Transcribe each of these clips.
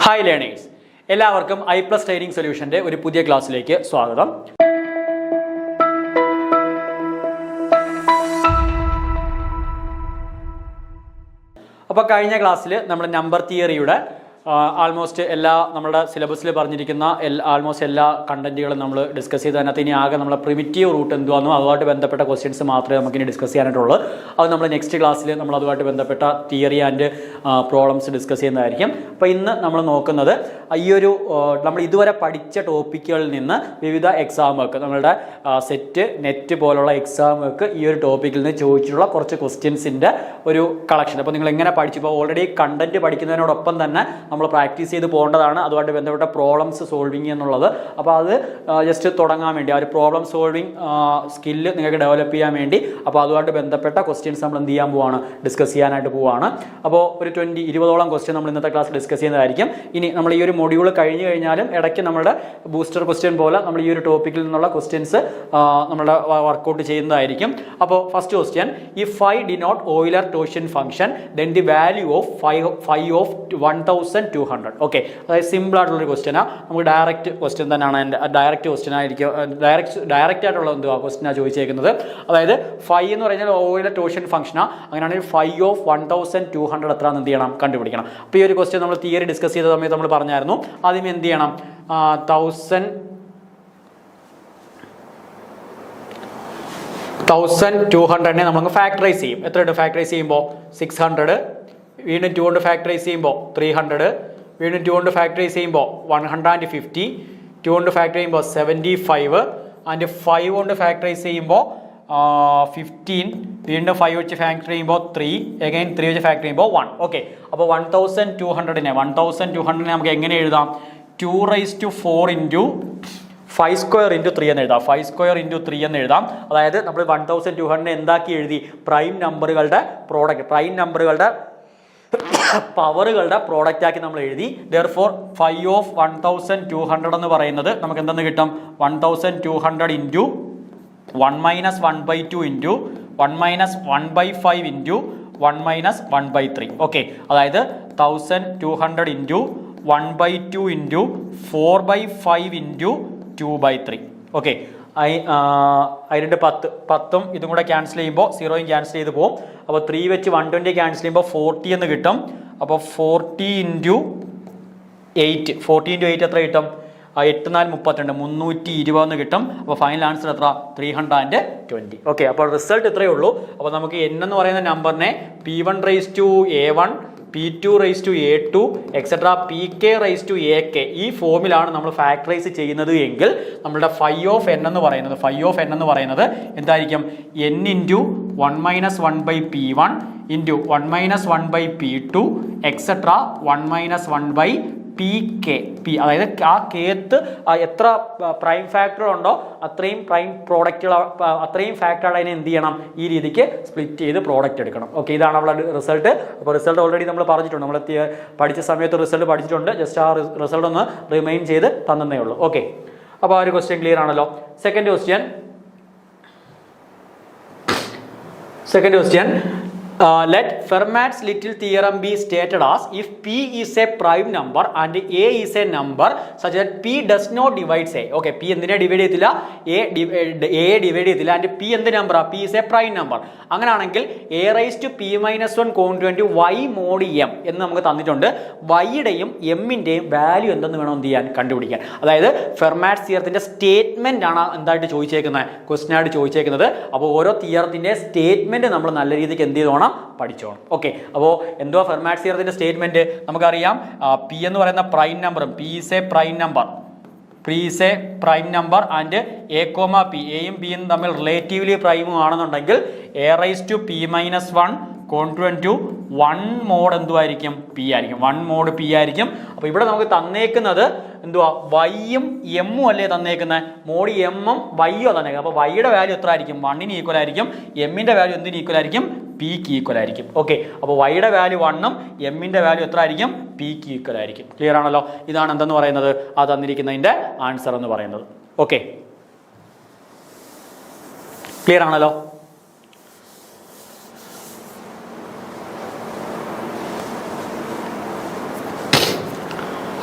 Hi learners, എല്ലാവർക്കും I plus training സൊല്യൂഷൻ്റെ ഒരു പുതിയ ക്ലാസ്സിലേക്ക് സ്വാഗതം. അപ്പോൾ കഴിഞ്ഞ ക്ലാസ്സിൽ നമ്മൾ നമ്പർ തിയറിയുടെ ആൾമോസ്റ്റ് എല്ലാ നമ്മുടെ സിലബസിൽ പറഞ്ഞിരിക്കുന്ന ആൾമോസ്റ്റ് എല്ലാ കണ്ടന്റുകളും നമ്മൾ ഡിസ്കസ് ചെയ്ത് അതിനകത്ത് ഇനി ആകെ നമ്മളെ പ്രിമിറ്റീവ് റൂട്ട് എന്തുവാണെന്നോ അതുമായിട്ട് ബന്ധപ്പെട്ട ക്വസ്റ്റ്യൻസ് മാത്രമേ നമുക്കിനി ഡിസ്കസ് ചെയ്യാനായിട്ടുള്ളൂ. അത് നമ്മൾ നെക്സ്റ്റ് ക്ലാസ്സിൽ നമ്മൾ അതുമായിട്ട് ബന്ധപ്പെട്ട തിയറി ആൻഡ് പ്രോബ്ലംസ് ഡിസ്കസ് ചെയ്യുന്നതായിരിക്കും. അപ്പോൾ ഇന്ന് നമ്മൾ നോക്കുന്നത് ഈ ഒരു നമ്മൾ ഇതുവരെ പഠിച്ച ടോപ്പിക്കുകളിൽ നിന്ന് വിവിധ എക്സാമുകൾക്ക് നമ്മളുടെ സെറ്റ് നെറ്റ് പോലുള്ള എക്സാമുകൾക്ക് ഈ ഒരു ടോപ്പിക്കിൽ നിന്ന് ചോദിച്ചിട്ടുള്ള കുറച്ച് ക്വസ്റ്റ്യൻസിൻ്റെ ഒരു കളക്ഷൻ. അപ്പോൾ നിങ്ങൾ എങ്ങനെ പഠിച്ചു, ഇപ്പോൾ ഓൾറെഡി കണ്ടന്റ് പഠിക്കുന്നതിനോടൊപ്പം തന്നെ നമ്മൾ പ്രാക്ടീസ് ചെയ്ത് പോകേണ്ടതാണ് അതുമായിട്ട് ബന്ധപ്പെട്ട പ്രോബ്ലംസ് സോൾവിങ് എന്നുള്ളത്. അപ്പോൾ അത് ജസ്റ്റ് തുടങ്ങാൻ വേണ്ടി ആ ഒരു പ്രോബ്ലം സോൾവിങ് സ്കില്ല് നിങ്ങൾക്ക് ഡെവലപ്പ് ചെയ്യാൻ വേണ്ടി അപ്പോൾ അതുമായിട്ട് ബന്ധപ്പെട്ട ക്വസ്റ്റ്യൻസ് നമ്മൾ എന്ത് ചെയ്യാൻ പോവാണ്, ഡിസ്കസ് ചെയ്യാനായിട്ട് പോവുകയാണ്. അപ്പോൾ ഒരു 20-20ഓളം ക്വസ്റ്റ്യൻ നമ്മൾ ഇന്നത്തെ ക്ലാസ് ഡിസ്കസ് ചെയ്യുന്നതായിരിക്കും. ഇനി നമ്മൾ ഈ ഒരു മൊഡ്യൂൾ കഴിഞ്ഞ് കഴിഞ്ഞാലും ഇടയ്ക്ക് നമ്മുടെ ബൂസ്റ്റർ ക്വസ്റ്റ്യൻ പോലെ നമ്മൾ ഈ ഒരു ടോപ്പിക്കിൽ നിന്നുള്ള ക്വസ്റ്റ്യൻസ് നമ്മുടെ വർക്കൗട്ട് ചെയ്യുന്നതായിരിക്കും. അപ്പോൾ ഫസ്റ്റ് ക്വസ്റ്റ്യൻ, ഈ 5 ഡിനോട്ട് ഓയിലർ ടോഷ്യൻ function then the value of 5 of 1200. Okay, അതായത് സിമ്പിൾ ആയിട്ടുള്ളൊരു ക്വസ്റ്റ്യനാണ്. നമുക്ക് ഡയറക്റ്റ് ക്വസ്റ്റ്യൻ തന്നെയാണ്. എൻ്റെ ഡയറക്റ്റ് ക്വസ്റ്റ്യൻ ആയിരിക്കും, ഡയറക്റ്റ് ആയിട്ടുള്ള എന്തുവാ ക്വസ്റ്റ്യനാണ് ചോദിച്ചേക്കുന്നത്. അതായത് 5 എന്ന് പറഞ്ഞാൽ ഓയിലർ ടോഷ്യൻ ഫംഗ്ഷനാണ്. അങ്ങനെയാണെങ്കിൽ 5 ഓഫ് 1200 എത്രയാണെന്ന് എന്ത് ചെയ്യണം, കണ്ടുപിടിക്കണം. അപ്പോൾ ഈ ഒരു ക്വസ്റ്റ്യൻ നമ്മൾ തിയറി ഡിസ്കസ് ചെയ്ത സമയത്ത് നമ്മൾ പറഞ്ഞായിരുന്നു, ആദ്യം എന്ത് ചെയ്യണം, 1200 നമ്മളങ്ങ് ഫാക്ടറൈസ് ചെയ്യും. എത്രയുണ്ട് ഫാക്ടറൈസ് ചെയ്യുമ്പോൾ 600, വീണ്ടും 2 കൊണ്ട് ഫാക്ടറൈസ് ചെയ്യുമ്പോൾ 300, വീണ്ടും 2 കൊണ്ട് ഫാക്ടറൈസ് ചെയ്യുമ്പോൾ 150, 2 കൊണ്ട് ഫാക്ടർ ചെയ്യുമ്പോൾ 75 ആൻഡ് 5 കൊണ്ട് ഫാക്ടറൈസ് ചെയ്യുമ്പോൾ 15, വീണ്ടും 5 വെച്ച് ഫാക്ടർ ചെയ്യുമ്പോൾ 3, അഗൈൻ 3 വെച്ച് ഫാക്ടർ ചെയ്യുമ്പോൾ 1. ഓക്കെ, അപ്പോൾ 1200 നമുക്ക് എങ്ങനെ എഴുതാം, 2 raised to 4 into 5 square into 3 എന്ന് എഴുതാം. 5 square into 3 എന്ന് എഴുതാം. അതായത് നമ്മൾ 1200 എന്താക്കി എഴുതി, പ്രൈം നമ്പറുകളുടെ പ്രോഡക്റ്റ്, പ്രൈം നമ്പറുകളുടെ പവറുകളുടെ പ്രോഡക്റ്റ് ആക്കി നമ്മൾ എഴുതി. therefore 5 ഓഫ് 1200 എന്ന് പറയുന്നത് നമുക്ക് എന്തെന്ന് കിട്ടും, 1200 into 1 minus 1/2 into 1 minus 1/5 into 1 minus 1/3. Okay, അതായത് 1200 ഇൻറ്റു 1/2 ഇൻറ്റു 4/5 ഇൻറ്റു 2/3. ഓക്കെ, അതിൻ്റെ 10 ഇതും കൂടെ ക്യാൻസൽ ചെയ്യുമ്പോൾ 0യും ക്യാൻസൽ ചെയ്ത് പോകും. അപ്പോൾ 3 വെച്ച് 120 ക്യാൻസൽ ചെയ്യുമ്പോൾ 40 എന്ന് കിട്ടും. അപ്പോൾ 40 ഇൻറ്റു 8 എത്ര കിട്ടും, 8 4 32, 320 എന്ന് കിട്ടും. അപ്പോൾ ഫൈനൽ ആൻസർ എത്ര, 320. ഓക്കെ, അപ്പോൾ റിസൾട്ട് ഇത്രയേ ഉള്ളൂ. അപ്പോൾ നമുക്ക് n എന്ന് പറയുന്ന നമ്പറിനെ P1 raised to A1, P2 raised to A2, etcetera PK raised to AK ഈ ഫോമിലാണ് നമ്മൾ ഫാക്ടറൈസ് ചെയ്യുന്നത് എങ്കിൽ നമ്മളുടെ 5 ഓഫ് n എന്ന് പറയുന്നത് എന്തായിരിക്കും, n into 1 minus 1/P1 into 1 minus 1/P2 etcetera 1 minus 1/PK. അതായത് ആ കേത്ത് എത്ര പ്രൈം ഫാക്ടർ ഉണ്ടോ അത്രയും പ്രൈം പ്രോഡക്റ്റുകൾ, അത്രയും ഫാക്ടറുകൾ അതിനെ എന്ത് ചെയ്യണം, ഈ രീതിക്ക് സ്പ്ലിറ്റ് ചെയ്ത് പ്രോഡക്റ്റ് എടുക്കണം. ഓക്കെ, ഇതാണ് നമ്മളെ റിസൾട്ട്. അപ്പോൾ റിസൾട്ട് ഓൾറെഡി നമ്മൾ പറഞ്ഞിട്ടുണ്ട്, നമ്മൾ പഠിച്ച സമയത്ത് റിസൾട്ട് പഠിച്ചിട്ടുണ്ട്. ജസ്റ്റ് ആ റിസൾട്ട് ഒന്ന് റിമൈൻ ചെയ്ത് തന്നേ ഉള്ളൂ. ഓക്കെ, അപ്പോൾ ആ ഒരു ക്വസ്റ്റ്യൻ ക്ലിയർ ആണല്ലോ. Second question, let Fermat's little theorem be stated as if P is a prime number and A is a number such that P does not divide A. Okay, P എന്തിനെ divide ചെയ്യത്തില്ല, A divide ചെയ്യത്തില്ല. And P എന്ത് നമ്പറാണ്, P is a prime number. അങ്ങനെയാണെങ്കിൽ A raised to P minus 1 congruent to Y mod M എന്ന് നമുക്ക് തന്നിട്ടുണ്ട്. Yയുടെയും എമ്മിൻ്റെയും value എന്തെന്ന് വേണം എന്ത് ചെയ്യാൻ, കണ്ടുപിടിക്കാൻ. അതായത് ഫെർമാറ്റ്സ് തിയറത്തിൻ്റെ സ്റ്റേറ്റ്മെൻ്റ് ആണ് എന്തായിട്ട് ചോദിച്ചേക്കുന്നത്, ക്വസ്റ്റ്യൻ ആയിട്ട് ചോദിച്ചേക്കുന്നത്. അപ്പോൾ ഓരോ തിയറത്തിൻ്റെ സ്റ്റേറ്റ്മെൻറ്റ് നമ്മൾ നല്ല രീതിക്ക് എന്ത് ചെയ്തോണം, പഠിച്ചോണം. ഓക്കെ, അപ്പോൾ എന്തുവാ ഫെർമാറ്റ്സ് തിയറത്തിന്റെ സ്റ്റേറ്റ്മെന്റ് നമുക്കറിയാം. പി എന്ന് പറയുന്ന പ്രൈം നമ്പറും, P is a prime number and A comma P, എയും പിയും തമ്മിൽ റിലേറ്റീവ്ലി പ്രൈമും ആണെന്നുണ്ടെങ്കിൽ A raise to P minus 1 congruent to 1 mod എന്തുമായിരിക്കും, പി ആയിരിക്കും. 1 മോഡ് പി ആയിരിക്കും. അപ്പോൾ ഇവിടെ നമുക്ക് തന്നേക്കുന്നത് എന്തുവാ, വൈയും എമ്മും അല്ലേ തന്നേക്കുന്നത്, മോഡ് എമ്മും വൈയോ തന്നേക്കുന്നത്. അപ്പോൾ വൈയുടെ വാല്യൂ എത്ര ആയിരിക്കും, 1ന് ഈക്വൽ ആയിരിക്കും. എമ്മിൻ്റെ വാല്യൂ എന്തിന് ഈക്വൽ ആയിരിക്കും, പിക്ക് ഈക്വൽ ആയിരിക്കും. ഓക്കെ, അപ്പോൾ വൈയുടെ വാല്യൂ 1ഉം എമ്മിൻ്റെ വാല്യൂ എത്ര ആയിരിക്കും, പിക്ക് ഈക്വൽ ആയിരിക്കും. ക്ലിയർ ആണല്ലോ. ഇതാണ് എന്തെന്ന് പറയുന്നത്, ആ തന്നിരിക്കുന്നതിൻ്റെ ആൻസർ എന്ന് പറയുന്നത്. ഓക്കെ, ക്ലിയർ ആണല്ലോ.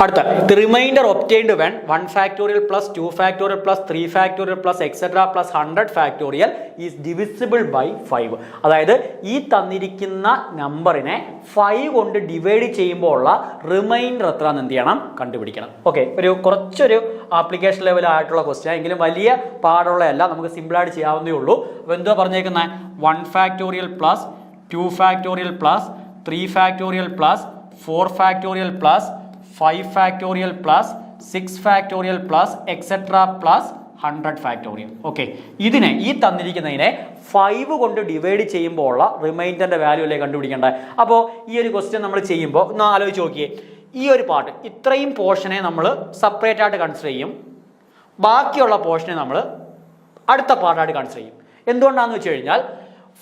അടുത്ത the remainder obtained when 1 factorial plus 2 factorial plus 3 factorial plus etc plus 100 factorial is divisible by 5. അതായത് ഈ തന്നിരിക്കുന്ന നമ്പറിനെ 5 കൊണ്ട് ഡിവൈഡ് ചെയ്യുമ്പോൾ ഉള്ള റിമൈൻഡർ എത്ര എന്ന് എന്ത് ചെയ്യണം കണ്ടുപിടിക്കണം. ഓക്കെ, കുറച്ചൊരു ആപ്ലിക്കേഷൻ ലെവൽ ആയിട്ടുള്ള ക്വസ്റ്റ്യൻ, എങ്കിലും വലിയ പാടുള്ളതല്ല, നമുക്ക് സിമ്പിളായിട്ട് ചെയ്യാവുന്നേ ഉള്ളൂ. അപ്പോൾ എന്തുവാ പറഞ്ഞേക്കുന്നത്? 1 factorial plus 2 factorial plus 3 factorial plus 4 factorial plus 5 factorial plus 6 factorial plus etc plus 100 factorial. Okay, ഈ തന്നിരിക്കുന്നതിനെ 5 കൊണ്ട് ഡിവൈഡ് ചെയ്യുമ്പോൾ ഉള്ള റിമൈൻഡറിന്റെ വാല്യൂ അല്ലേ കണ്ടുപിടിക്കേണ്ടത്. അപ്പോൾ ഈ ഒരു ക്വസ്റ്റ്യൻ നമ്മൾ ചെയ്യുമ്പോൾ ഒന്ന് ആലോചിച്ച് നോക്കിയേ. ഈ ഒരു പാർട്ട് ഇത്രയും പോർഷനെ നമ്മൾ സെപ്പറേറ്റ് ആയിട്ട് കൺസിഡർ ചെയ്യും, ബാക്കിയുള്ള പോർഷനെ നമ്മൾ അടുത്ത പാർട്ടായിട്ട് കൺസിഡർ ചെയ്യും. എന്തുകൊണ്ടാണെന്ന് വെച്ച് കഴിഞ്ഞാൽ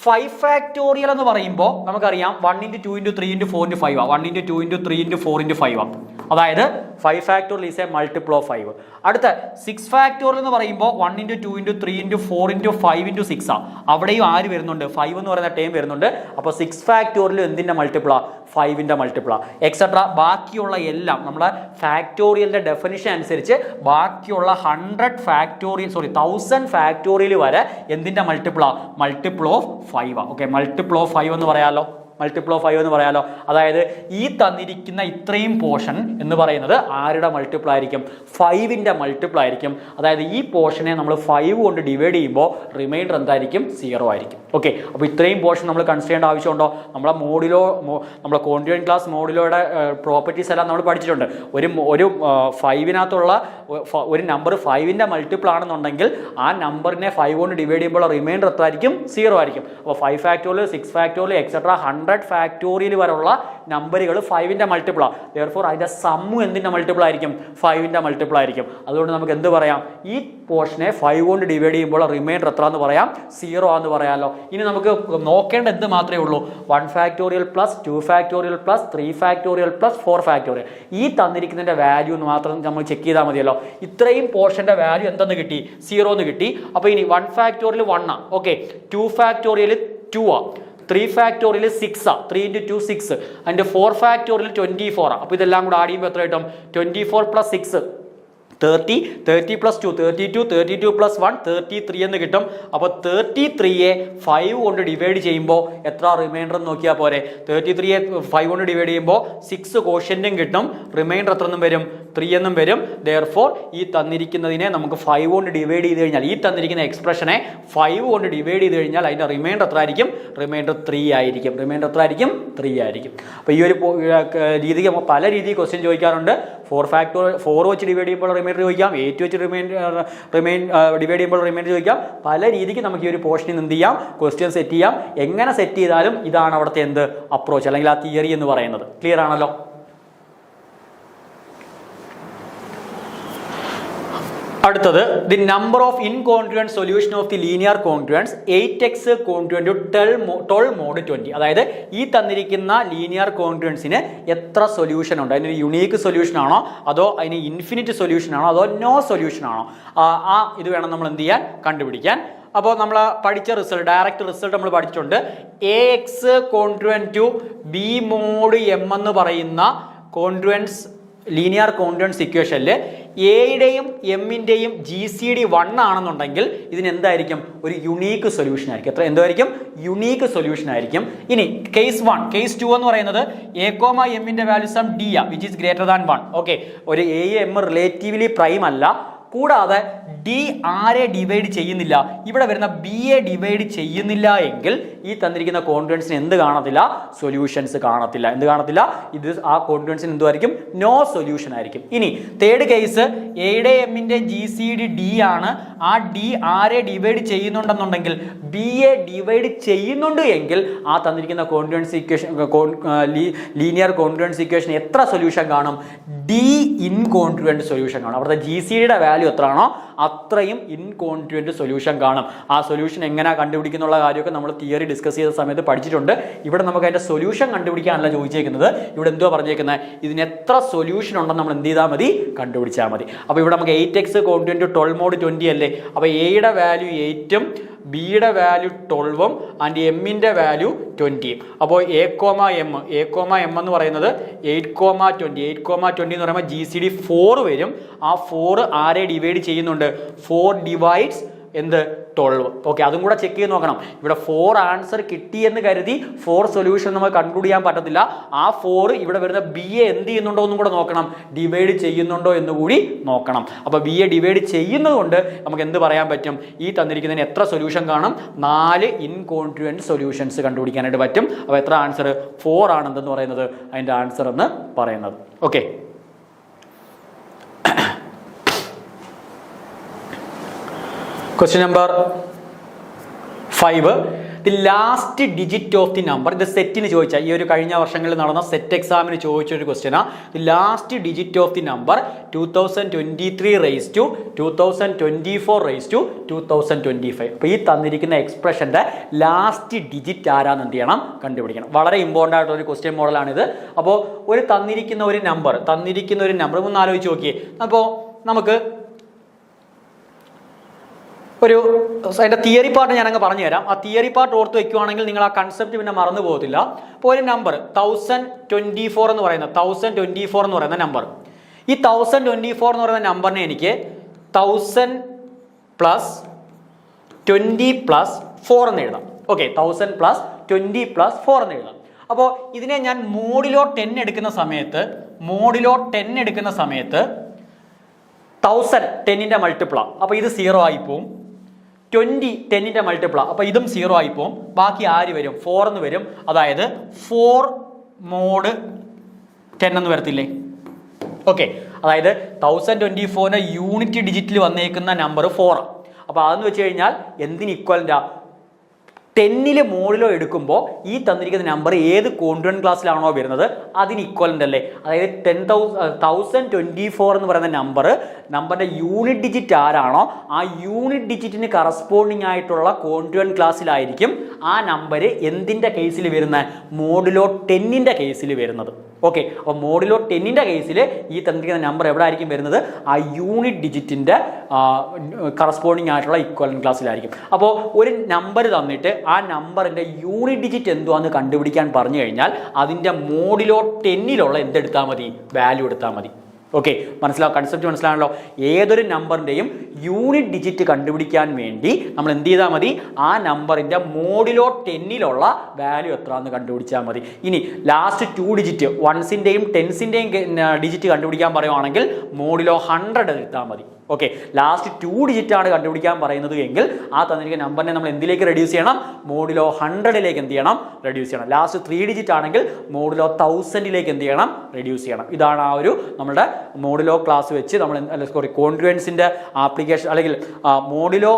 5 ഫാക്ടോറിയൽ എന്ന് പറയുമ്പോൾ നമുക്കറിയാം 1 × 2 × 3 × 4 × 5 1 × 2 × 3 × 4 × 5 അതായത് 5 factorial is a multiple of 5. അടുത്ത 6 ഫാക്ടോറിയൽ എന്ന് പറയുമ്പോൾ 1 × 2 × 3 × 4 × 5 × 6 അവിടെയും ആര് വരുന്നുണ്ട്? 5 എന്ന് പറയുന്ന ടേം വരുന്നുണ്ട്. അപ്പോൾ 6 ഫാക്ടോറിയൽ എന്തിൻ്റെ മൾട്ടിപ്പിളാ? 5ന്റെ മൾട്ടിപ്പിളാ എക്സെട്ര. ബാക്കിയുള്ള എല്ലാം നമ്മളെ ഫാക്ടോറിയലിന്റെ ഡെഫിനിഷൻ അനുസരിച്ച് ബാക്കിയുള്ള 1000 ഫാക്ടോറിയൽ വരെ എന്തിന്റെ മൾട്ടിപ്പിളാ? Multiple of 5. Okay, multiple of 5 എന്ന് പറയാലോ, മൾട്ടിപ്പിൾ ഓഫ് 5 എന്ന് പറയാലോ. അതായത് ഈ തന്നിരിക്കുന്ന ഇത്രയും പോർഷൻ എന്ന് പറയുന്നത് ആരുടെ മൾട്ടിപ്പിൾ ആയിരിക്കും? 5ന്റെ മൾട്ടിപ്പിൾ ആയിരിക്കും. അതായത് ഈ പോർഷനെ നമ്മൾ 5 കൊണ്ട് ഡിവൈഡ് ചെയ്യുമ്പോൾ റിമൈൻഡർ എന്തായിരിക്കും? 0 ആയിരിക്കും. ഓക്കെ, അപ്പോൾ ഇത്രയും പോർഷൻ നമ്മൾ കൺസിഡർ ചെയ്യേണ്ട ആവശ്യമുണ്ടോ? നമ്മളെ നമ്മളെ കോൺട്യൂൻ ക്ലാസ് മോഡുലോയുടെ പ്രോപ്പർട്ടീസ് എല്ലാം നമ്മൾ പഠിച്ചിട്ടുണ്ട്. ഒരു 5നകത്തുള്ള ഒരു നമ്പർ 5ന്റെ മൾട്ടിപ്പിൾ ആണെന്നുണ്ടെങ്കിൽ ആ നമ്പറിനെ 5 കൊണ്ട് ഡിവൈഡ് ചെയ്യുമ്പോൾ റിമൈൻഡർ എത്ര ആയിരിക്കും? 0 ആയിരിക്കും. അപ്പോൾ 5 ഫാക്ടോറിയൽ 6 ഫാക്ടോറിയൽ എക്സെട്ര 100 ഫാക്ടോറിയൽ വരെയുള്ള നമ്പറുകൾ 5ന്റെ മൾട്ടിപ്പിളാണ്. ദെയർഫോർ അതിന്റെ സമ്മ് എന്തിന്റെ മൾട്ടിപ്പിൾ ആയിരിക്കും? 5ന്റെ മൾട്ടിപ്പിൾ ആയിരിക്കും. അതുകൊണ്ട് നമുക്ക് എന്ത് പറയാം? ഈ പോർഷനെ 5 കൊണ്ട് ഡിവൈഡ് ചെയ്യുമ്പോൾ റിമൈൻഡർ എത്ര എന്ന് പറയാം? 0 ആണെന്ന് പറയാമല്ലോ. ഇനി നമുക്ക് നോക്കേണ്ട എന്ത് മാത്രമേ ഉള്ളൂ? 1 factorial plus 2 factorial plus 3 factorial plus 4 factorial. ഈ തന്നിരിക്കുന്നതിന്റെ വാല്യൂ എന്ന് മാത്രം നമ്മൾ ചെക്ക് ചെയ്താൽ മതിയല്ലോ. ഇത്രയും പോർഷന്റെ വാല്യൂ എന്തെന്ന് കിട്ടി? 0 എന്ന് കിട്ടി. അപ്പോൾ ഇനി 1 ഫാക്ടോറിയൽ 1 ആണ്. ഓക്കെ, 2 ഫാക്ടോറിയൽ 2 ആ, 3 ഫാക്ടോറിയൽ 6 ആ, 3 × 2 6, അതിൻ്റെ 4 ഫാക്ടോറിയൽ 24 ആ. അപ്പോൾ ഇതെല്ലാം കൂടെ ആഡ് ചെയ്യുമ്പോൾ എത്ര കിട്ടും? 24 + 6 30, 30 + 2 32, 32 + 1 33 എന്ന് കിട്ടും. അപ്പോൾ 33യെ 5 കൊണ്ട് ഡിവൈഡ് ചെയ്യുമ്പോൾ എത്ര റിമൈൻഡർ എന്ന് നോക്കിയാൽ പോരെ? 33യെ 5 കൊണ്ട് ഡിവൈഡ് ചെയ്യുമ്പോൾ 6 കോഷ്യന്റും കിട്ടും, റിമൈൻഡർ എത്ര എന്നും വരും? 3 എന്നും വരും. ദെയർഫോർ ഈ തന്നിരിക്കുന്നതിനെ നമുക്ക് 5 കൊണ്ട് ഡിവൈഡ് ചെയ്ത് കഴിഞ്ഞാൽ, ഈ തന്നിരിക്കുന്ന എക്സ്പ്രഷനെ 5 കൊണ്ട് ഡിവൈഡ് ചെയ്ത് കഴിഞ്ഞാൽ അതിൻ്റെ റിമൈൻഡർ എത്ര ആയിരിക്കും? റിമൈൻഡർ 3 ആയിരിക്കും. റിമൈൻഡർ എത്ര ആയിരിക്കും? 3 ആയിരിക്കും. അപ്പോൾ ഈ ഒരു രീതിക്ക് പല രീതിയിൽ ക്വസ്റ്റ്യൻ ചോദിക്കാറുണ്ട്. 4 വെച്ച് ഡിവൈഡ് ചെയ്യുമ്പോൾ റിമൈൻഡർ ചോദിക്കാം, 8 വെച്ച് ഡിവൈഡ് ചെയ്യുമ്പോൾ റിമൈൻഡർ ചോദിക്കാം. പല രീതിക്ക് നമുക്ക് ഈ ഒരു പോർഷനിൽ എന്ത് ചെയ്യാം? ക്വസ്റ്റ്യൻ സെറ്റ് ചെയ്യാം. എങ്ങനെ സെറ്റ് ചെയ്താലും ഇതാണ് അവിടുത്തെ എന്ത് അപ്രോച്ച് അല്ലെങ്കിൽ ആ തിയറി എന്ന് പറയുന്നത്. ക്ലിയർ ആണല്ലോ? അടുത്തത് the number of incongruent solution of the linear congruence 8x congruent to 12 mod 20. അതായത് ഈ തന്നിരിക്കുന്ന ലീനിയർ കോൺഗ്രുവൻസിന് എത്ര സൊല്യൂഷൻ ഉണ്ട്? അതിനൊരു യുണീക്ക് സൊല്യൂഷൻ ആണോ, അതോ അതിന് ഇൻഫിനിറ്റ് സൊല്യൂഷൻ ആണോ, അതോ നോ സൊല്യൂഷൻ ആണോ? ഇത് വേണം നമ്മൾ എന്ത് ചെയ്യാൻ? കണ്ടുപിടിക്കാൻ. അപ്പോൾ നമ്മൾ പഠിച്ച ഡയറക്റ്റ് റിസൾട്ട് നമ്മൾ പഠിച്ചിട്ടുണ്ട്. AX congruent to B mod M എന്ന് പറയുന്ന കോൺഗ്രുവൻസ് ലീനിയർ കോൺഗ്രുവൻസ് ഇക്വേഷനിൽ എയുടെയും എമ്മിൻ്റെയും GCD 1 ആണെന്നുണ്ടെങ്കിൽ ഇതിനെന്തായിരിക്കും? ഒരു യുണീക്ക് സൊല്യൂഷൻ ആയിരിക്കും. എന്തായിരിക്കും? യുണീക്ക് സൊല്യൂഷൻ ആയിരിക്കും. ഇനി കേസ് 1, കേസ് 2 എന്ന് പറയുന്നത് A, M value some D which is greater than 1. Okay, ഒരു A, M റിലേറ്റീവ്ലി പ്രൈം അല്ല. കൂടാതെ ഡി ആരെ ഡിവൈഡ് ചെയ്യുന്നില്ല, ഇവിടെ വരുന്ന ബിയെ ഡിവൈഡ് ചെയ്യുന്നില്ല എങ്കിൽ ഈ തന്നിരിക്കുന്ന കോൺഗ്രുവൻസിന് എന്ത് കാണത്തില്ല? സൊല്യൂഷൻസ് കാണത്തില്ല. എന്ത് കാണത്തില്ല? ഇത് ആ കോൺഗ്രുവൻസിന് എന്തുമായിരിക്കും? നോ സൊല്യൂഷൻ ആയിരിക്കും. ഇനി തേർഡ് കേസ്, എയുടെ എമ്മിൻ്റെ GCD D ആണ്. ആ ഡി ആരെ ഡിവൈഡ് ചെയ്യുന്നുണ്ടെന്നുണ്ടെങ്കിൽ ബിയെ ഡിവൈഡ് ചെയ്യുന്നുണ്ട് എങ്കിൽ ആ തന്നിരിക്കുന്ന congruence equation linear congruence equation എത്ര സൊല്യൂഷൻ കാണും? ഡി ഇൻകോൺഗ്രുവൻറ്റ് സൊല്യൂഷൻ കാണും. അവിടുത്തെ GCDയുടെ വാല്യൂ എത്രയാണോ അത്രയും ഇൻകോൺഗ്രുവൻറ്റ് സൊല്യൂഷൻ കാണും. ആ സൊല്യൂഷൻ എങ്ങനെ കണ്ടുപിടിക്കുന്നുള്ള കാര്യമൊക്കെ നമ്മൾ തിയറി ഡിസ്കസ് ചെയ്ത സമയത്ത് പഠിച്ചിട്ടുണ്ട്. ഇവിടെ നമുക്ക് അതിൻ്റെ സൊല്യൂഷൻ കണ്ടുപിടിക്കാനല്ല ചോദിച്ചേക്കുന്നത്. ഇവിടെ എന്തുവാ പറഞ്ഞേക്കുന്നത്? ഇതിന് എത്ര സൊല്യൂഷൻ ഉണ്ടെന്ന് നമ്മൾ എന്ത് ചെയ്താൽ മതി? കണ്ടുപിടിച്ചാൽ മതി. അപ്പോൾ ഇവിടെ നമുക്ക് 8x കോൺഗ്രുവൻറ്റ് 12 mod 20 അല്ലേ? അപ്പോൾ എയുടെ വാല്യൂ 8ഉം ബിയുടെ വാല്യൂ 12 ആൻഡ് എമ്മിൻ്റെ വാല്യൂ 20. അപ്പോൾ എ കോമ എം എന്ന് പറയുന്നത് 8,20 എന്ന് പറയുമ്പോൾ GCD 4 വരും. ആ 4 ആരെ ഡിവൈഡ് ചെയ്യുന്നുണ്ട്? 4 ഡിവൈഡ്സ് എന്ത് 12. ഓക്കെ, അതും കൂടെ ചെക്ക് ചെയ്ത് നോക്കണം. ഇവിടെ 4 ആൻസർ കിട്ടിയെന്ന് കരുതി 4 സൊല്യൂഷൻ നമുക്ക് കൺക്ലൂഡ് ചെയ്യാൻ പറ്റത്തില്ല. ആ 4 ഇവിടെ വരുന്ന ബി എ എന്ത് ചെയ്യുന്നുണ്ടോ എന്നും കൂടെ നോക്കണം, ഡിവൈഡ് ചെയ്യുന്നുണ്ടോ എന്ന് കൂടി നോക്കണം. അപ്പോൾ ബി എ ഡിവൈഡ് ചെയ്യുന്നത് കൊണ്ട് നമുക്ക് എന്ത് പറയാൻ പറ്റും? ഈ തന്നിരിക്കുന്നതിന് എത്ര സൊല്യൂഷൻ കാണും? 4 ഇൻകോൺട്രുവൻറ്റ് സൊല്യൂഷൻസ് കണ്ടുപിടിക്കാനായിട്ട് പറ്റും. അപ്പോൾ എത്ര ആൻസർ? 4 ആണെന്ന് പറയുന്നത് അതിൻ്റെ ആൻസർ എന്ന് പറയുന്നത്. Okay, question number 5. The last digit of the number. ഇത് സെറ്റിന് ചോദിച്ചാൽ, ഈ ഒരു കഴിഞ്ഞ വർഷങ്ങളിൽ നടന്ന സെറ്റ് എക്സാമിന് ചോദിച്ചൊരു ക്വസ്റ്റ്യനാണ്. The last digit of the number 2023 raise to 2024 raise to 2025. അപ്പോൾ ഈ തന്നിരിക്കുന്ന എക്സ്പ്രഷൻ്റെ ലാസ്റ്റ് ഡിജിറ്റ് ആരാന്ന് എന്ത് ചെയ്യണം? കണ്ടുപിടിക്കണം. വളരെ ഇമ്പോർട്ടൻ്റ് ആയിട്ടുള്ള ഒരു ക്വസ്റ്റ്യൻ മോഡലാണിത്. അപ്പോൾ തന്നിരിക്കുന്ന ഒരു നമ്പർ ഒന്ന് ആലോചിച്ച് നോക്കിയേ. അപ്പോൾ നമുക്ക് അതിൻ്റെ തിയറി പാർട്ട് ഞാനങ്ങ് പറഞ്ഞു തരാം. ആ തിയറി പാർട്ട് ഓർത്ത് വയ്ക്കുവാണെങ്കിൽ നിങ്ങൾ ആ കൺസെപ്റ്റ് പിന്നെ മറന്നു പോകത്തില്ല. അപ്പോൾ ഒരു നമ്പർ 1024 എന്ന് പറയുന്ന നമ്പർ, ഈ 1024 എന്ന് പറയുന്ന നമ്പറിനെ എനിക്ക് 1000 + 20 + 4 എന്ന് എഴുതാം. ഓക്കെ, 1000 + 20 + 4 എന്ന് എഴുതാം. അപ്പോൾ ഇതിനെ ഞാൻ മോഡിലോ 10 എടുക്കുന്ന സമയത്ത് 1000 10ന്റെ മൾട്ടിപ്പിളാ. അപ്പോൾ ഇത് 0 ആയിപ്പോവും. 20 10ന്റെ മൾട്ടിപ്പിളാ. അപ്പോൾ ഇതും 0 ആയിപ്പോവും. ബാക്കി ആര് വരും? 4 എന്ന് വരും. അതായത് 4 mod 10 എന്ന് വരത്തില്ലേ? ഓക്കെ, അതായത് 1024 യൂണിറ്റ് ഡിജിറ്റിൽ വന്നേക്കുന്ന നമ്പർ 4. അപ്പോൾ അതെന്ന് വെച്ച് കഴിഞ്ഞാൽ എന്തിന് ഇക്വലൻ്റാ? 10 മോഡിലോ എടുക്കുമ്പോൾ ഈ തന്നിരിക്കുന്ന നമ്പർ ഏത് കോൺട്രുവൻറ്റ് ക്ലാസ്സിലാണോ വരുന്നത് അതിന് ഇക്വലൻ്റ് അല്ലേ? അതായത് 1024 എന്ന് പറയുന്ന നമ്പറിൻ്റെ യൂണിറ്റ് ഡിജിറ്റ് ആരാണോ ആ യൂണിറ്റ് ഡിജിറ്റിന് കറസ്പോണ്ടിങ് ആയിട്ടുള്ള കോൺട്രുവൻറ്റ് ക്ലാസ്സിലായിരിക്കും ആ നമ്പർ എന്തിൻ്റെ കേസിൽ വരുന്നത്? മോഡുലോ 10ന്റെ കേസിൽ വരുന്നത്. ഓക്കെ, അപ്പോൾ മോഡുലോ 10ന്റെ കേസിൽ ഈ തന്നിരിക്കുന്ന നമ്പർ എവിടെ ആയിരിക്കും വരുന്നത്? ആ യൂണിറ്റ് ഡിജിറ്റിൻ്റെ കറസ്പോണ്ടിങ് ആയിട്ടുള്ള ഇക്വലൻ്റ് ക്ലാസ്സിലായിരിക്കും. അപ്പോൾ ഒരു നമ്പർ തന്നിട്ട് ആ നമ്പറിൻ്റെ യൂണിറ്റ് ഡിജിറ്റ് എന്തുവാന്ന് കണ്ടുപിടിക്കാൻ പറഞ്ഞു കഴിഞ്ഞാൽ അതിൻ്റെ മോഡിലോ 10ലുള്ള എന്തെടുത്താൽ മതി? വാല്യൂ എടുത്താൽ മതി. ഓക്കെ, കൺസെപ്റ്റ് മനസ്സിലാണല്ലോ. ഏതൊരു നമ്പറിൻ്റെയും യൂണിറ്റ് ഡിജിറ്റ് കണ്ടുപിടിക്കാൻ വേണ്ടി നമ്മൾ എന്ത് ചെയ്താൽ മതി? ആ നമ്പറിൻ്റെ മോഡിലോ 10ലുള്ള വാല്യൂ എത്രയാണെന്ന് കണ്ടുപിടിച്ചാൽ മതി. ഇനി ലാസ്റ്റ് 2 ഡിജിറ്റ് 1സിൻ്റെയും 10സിൻ്റെയും ഡിജിറ്റ് കണ്ടുപിടിക്കാൻ പറയുവാണെങ്കിൽ മോഡിലോ 100 എടുത്താൽ മതി. ഓക്കെ, ലാസ്റ്റ് 2 ഡിജിറ്റ് ആണ് കണ്ടുപിടിക്കാൻ പറയുന്നത് എങ്കിൽ ആ തന്നിരിക്കുന്ന നമ്പറിനെ നമ്മൾ എന്തിലേക്ക് റെഡ്യൂസ് ചെയ്യണം? മോഡിലോ 100ലേക്ക് എന്ത് ചെയ്യണം? റെഡ്യൂസ് ചെയ്യണം. ലാസ്റ്റ് 3 ഡിജിറ്റ് ആണെങ്കിൽ മോഡിലോ 1000ലേക്ക് എന്ത് ചെയ്യണം? റെഡ്യൂസ് ചെയ്യണം. ഇതാണ് ആ ഒരു നമ്മുടെ മോഡിലോ ക്ലാസ് വെച്ച് നമ്മൾ കോൺട്രുവൻസിൻ്റെ ആപ്ലിക്കേഷൻ അല്ലെങ്കിൽ മോഡിലോ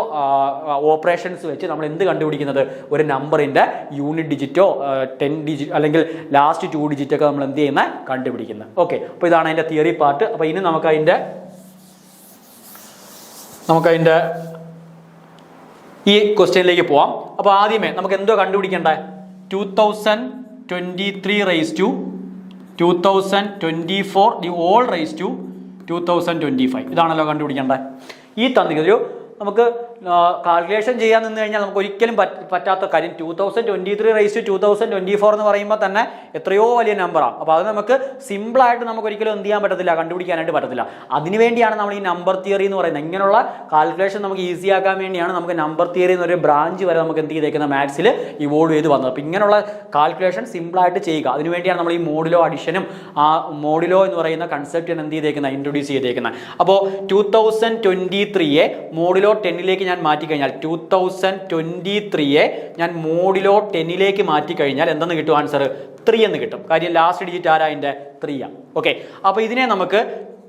ഓപ്പറേഷൻസ് വെച്ച് നമ്മൾ എന്ത് കണ്ടുപിടിക്കുന്നത്? ഒരു നമ്പറിൻ്റെ യൂണിറ്റ് ഡിജിറ്റോ 10 ഡിജിറ്റ് അല്ലെങ്കിൽ ലാസ്റ്റ് 2 ഡിജിറ്റൊക്കെ നമ്മൾ എന്ത് ചെയ്യുന്നത്? കണ്ടുപിടിക്കുന്നത്. ഓക്കെ, അപ്പോൾ ഇതാണ് അതിൻ്റെ തിയറി പാർട്ട്. അപ്പോൾ ഇനി നമുക്കതിൻ്റെ ഈ ക്വസ്റ്റ്യനിലേക്ക് പോവാം. അപ്പോൾ ആദ്യമേ നമുക്ക് എന്തോ കണ്ടുപിടിക്കേണ്ടത്? 2023 raise to 2024 the whole raise to 2025 ഇതാണല്ലോ കണ്ടുപിടിക്കേണ്ടത്. ഈ തന്നിക്കൊരു നമുക്ക് കാൽക്കുലേഷൻ ചെയ്യാൻ നിന്ന് കഴിഞ്ഞാൽ നമുക്ക് ഒരിക്കലും പറ്റാത്ത കാര്യം 2023 റേസ് ടു 2024 എന്ന് പറയുമ്പോൾ തന്നെ എത്രയോ വലിയ നമ്പറാണ്. അപ്പോൾ അത് നമുക്ക് സിമ്പിളായിട്ട് നമുക്ക് ഒരിക്കലും എന്ത് ചെയ്യാൻ പറ്റത്തില്ല, കണ്ടുപിടിക്കാനായിട്ട് പറ്റത്തില്ല. അതിനുവേണ്ടിയാണ് നമ്മൾ ഈ നമ്പർ തിയറി എന്ന് പറയുന്നത്. ഇങ്ങനെയുള്ള കാൽക്കുലേഷൻ നമുക്ക് ഈസി ആക്കാൻ വേണ്ടിയാണ് നമുക്ക് നമ്പർ തിയറി എന്നൊരു ബ്രാഞ്ച് വരെ നമുക്ക് എന്ത് ചെയ്തേക്കുന്ന മാത്സിൽ ഇവോൾവ് ചെയ്ത് വന്നത്. അപ്പോൾ ഇങ്ങനെയുള്ള കാൽക്കുലേഷൻ സിമ്പിളായിട്ട് ചെയ്യുക. അതിനുവേണ്ടിയാണ് നമ്മൾ ഈ മോഡിലോ അഡിഷനും ആ മോഡിലോ എന്ന് പറയുന്ന കൺസെപ്റ്റിന് എന്ത് ചെയ്തേക്കുന്നത്, ഇൻട്രൊഡ്യൂസ് ചെയ്തേക്കുന്നത്. അപ്പോൾ 2023 മോഡിലോ 10ലേക്ക് ഞാൻ മാറ്റിക്കഴിഞ്ഞാൽ 2023 ഞാൻ മോഡിലോ 10ലേക്ക് മാറ്റിക്കഴിഞ്ഞാൽ എന്തെന്ന് കിട്ടും? ആൻസർ 3 എന്ന് കിട്ടും. കാര്യം ലാസ്റ്റ് ഡിജിറ്റ് ആരാ? അതിൻ്റെ 3 ആണ്. ഓക്കെ, അപ്പോൾ ഇതിനെ നമുക്ക്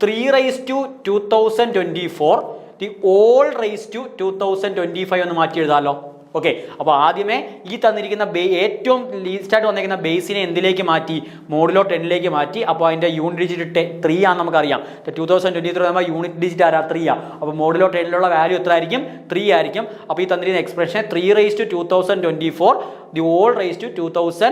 3 raise to 2024 the whole raise to 2025 ഒന്ന് മാറ്റി എഴുതാമല്ലോ. ഓക്കെ, അപ്പോൾ ആദ്യമേ ഈ തന്നിരിക്കുന്ന ഏറ്റവും ലീസ്റ്റായിട്ട് വന്നിരിക്കുന്ന ബേസിനെ എന്തിലേക്ക് മാറ്റി? മോഡിലോ 10ലേക്ക് മാറ്റി. അപ്പോൾ അതിൻ്റെ യൂണിറ്റ് ഡിജിറ്റ് 3 ആണെന്ന് നമുക്കറിയാം. 2023 നമ്മൾ യൂണിറ്റ് ഡിജിറ്റ് ആരാ? 3 ആണ്. അപ്പോൾ മോഡിലോ 10ലുള്ള വാല്യൂ എത്ര ആയിരിക്കും? 3 ആയിരിക്കും. അപ്പോൾ ഈ തന്നിരിക്കുന്ന expression 3 raise to 2024 the whole raise to 2000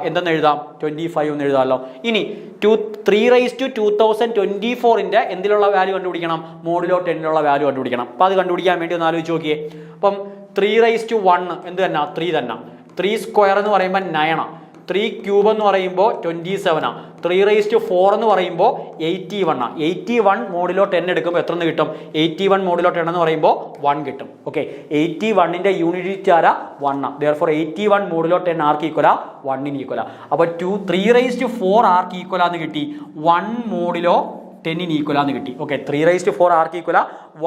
എന്തെന്ന് എഴുതാം? 25 എന്ന് എഴുതാമല്ലോ. ഇനി 3 റേസ് ടു 2024ൻ്റെ എന്തിലുള്ള വാല്യൂ കണ്ടുപിടിക്കണം? മോഡിലോ 10ലുള്ള വാല്യൂ കണ്ടുപിടിക്കണം. അപ്പോൾ അത് കണ്ടുപിടിക്കാൻ വേണ്ടി ഒന്ന് ആലോചിച്ച് നോക്കിയേ. അപ്പം 3/1 എന്ത് തന്നെ 3 തന്നെ. 3 സ്ക്വയർ എന്ന് പറയുമ്പോൾ 9 ആണ്. 3 ക്യൂബ് എന്ന് പറയുമ്പോൾ 27 ആണ്. 3/4 എന്ന് പറയുമ്പോൾ 81 ആണ്. 81 മോഡിലോ 10 എടുക്കുമ്പോൾ എത്ര എന്ന് കിട്ടും? 81 മോഡിലോ 10 എന്ന് പറയുമ്പോൾ 1 കിട്ടും. ഓക്കെ, 81ന്റെ യൂണിറ്റ് ഡിജിറ്റ് ആരാ? 1 ആണ്. therefore 81 മോഡിലോ 10 ആർക്ക് ഈക്വലാ? 1 ഈക്വലാ. അപ്പോൾ 3/4 ആർക്ക് ഈക്വലാന്ന് കിട്ടി? 1 മോഡിലോ 10 ഈക്വലാന്ന് കിട്ടി. ഓക്കെ, 3/4 ആർക്ക് ഈക്വല?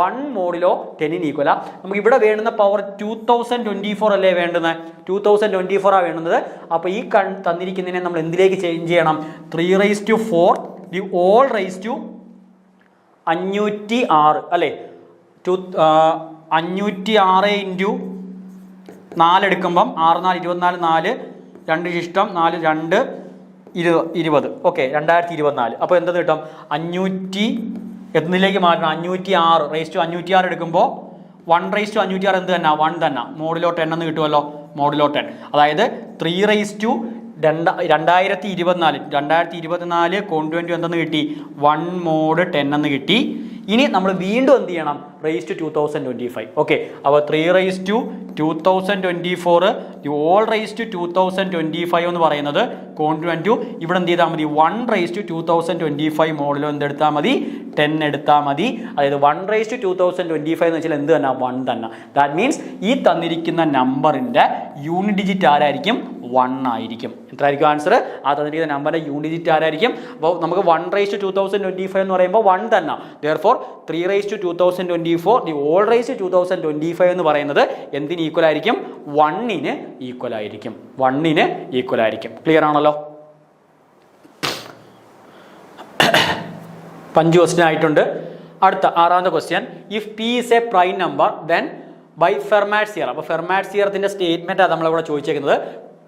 1 മോഡിലോ 10 ഈക്വല. നമുക്ക് ഇവിടെ വേണ്ടുന്ന പവർ 2024 അല്ലേ വേണ്ടുന്നത്? 2024 ആണ് വേണ്ടുന്നത്. അപ്പോൾ ഈ തന്നിരിക്കുന്നതിനെ നമ്മൾ എന്തിലേക്ക് ചേഞ്ച് ചെയ്യണം? 3/4 ദി ഓൾ റൈസ് ടു 506 അല്ലേ? 506 ഇൻറ്റു 4 എടുക്കുമ്പം 6 4 24 4 2 ശിഷ്ടം 4 2 20. ഓക്കെ, 2024. അപ്പോൾ എന്ത് കിട്ടും? 500 എന്നിലേക്ക് മാറ്റണം. 506 എടുക്കുമ്പോൾ 1/506 എന്ത് തന്നെ? 1 തന്നെ. മോഡിലോ 10 എന്ന് കിട്ടുമല്ലോ. മോഡിലോ 10 അതായത് 2024 കോൺട്വൻറ്റ് എന്തെന്ന് കിട്ടി? 1 മോഡ് 10 എന്ന് കിട്ടി. ഇനി നമ്മൾ വീണ്ടും എന്ത് ചെയ്യണം? Raise to 2025. ഓക്കെ, അപ്പോൾ 3/2024 ഓൾ റേസ് ടു 2025 എന്ന് പറയുന്നത് കോൺട്വൻറ്റ് ഇവിടെ എന്ത് ചെയ്താൽ മതി? 1/2025 മോഡിലോ എന്തെടുത്താൽ മതി? 10 എടുത്താൽ മതി. അതായത് 1/2025 എന്ന് വെച്ചാൽ എന്ത് തന്നെ? 1 തന്നെ. ദാറ്റ് മീൻസ് ഈ തന്നിരിക്കുന്ന നമ്പറിൻ്റെ യൂണിറ്റ് ഡിജിറ്റ് ആരായിരിക്കും? 1 ആയിരിക്കും. എത്രയായിരിക്കും ആൻസർ? ആ തന്നിരിക്കുന്ന നമ്പറിൻ്റെ യൂണിറ്റ് ഡിജിറ്റ് ആരായിരിക്കും? അപ്പോൾ നമുക്ക് 1/2025 എന്ന് പറയുമ്പോൾ 1 തന്നെ. therefore 3/2024 the whole raise to 2025 എന്ന് പറയുന്നത് എന്തിന് ഈക്വൽ ആയിരിക്കും? 1ന് ഈക്വൽ ആയിരിക്കും. 1ന് ഈക്വൽ ആയിരിക്കും. ക്ലിയർ ആണല്ലോ? 5 ക്വസ്റ്റ്യൻ ആയിട്ടുണ്ട്. അടുത്ത 6ാമത്തെ question, if P is a prime number then by Fermat theorem. അപ്പോൾ ഫെർമാറ്റ് തിയറത്തിന്റെ സ്റ്റേറ്റ്മെൻറ്റാണ് നമ്മളിവിടെ ചോദിച്ചേക്കുന്നത്.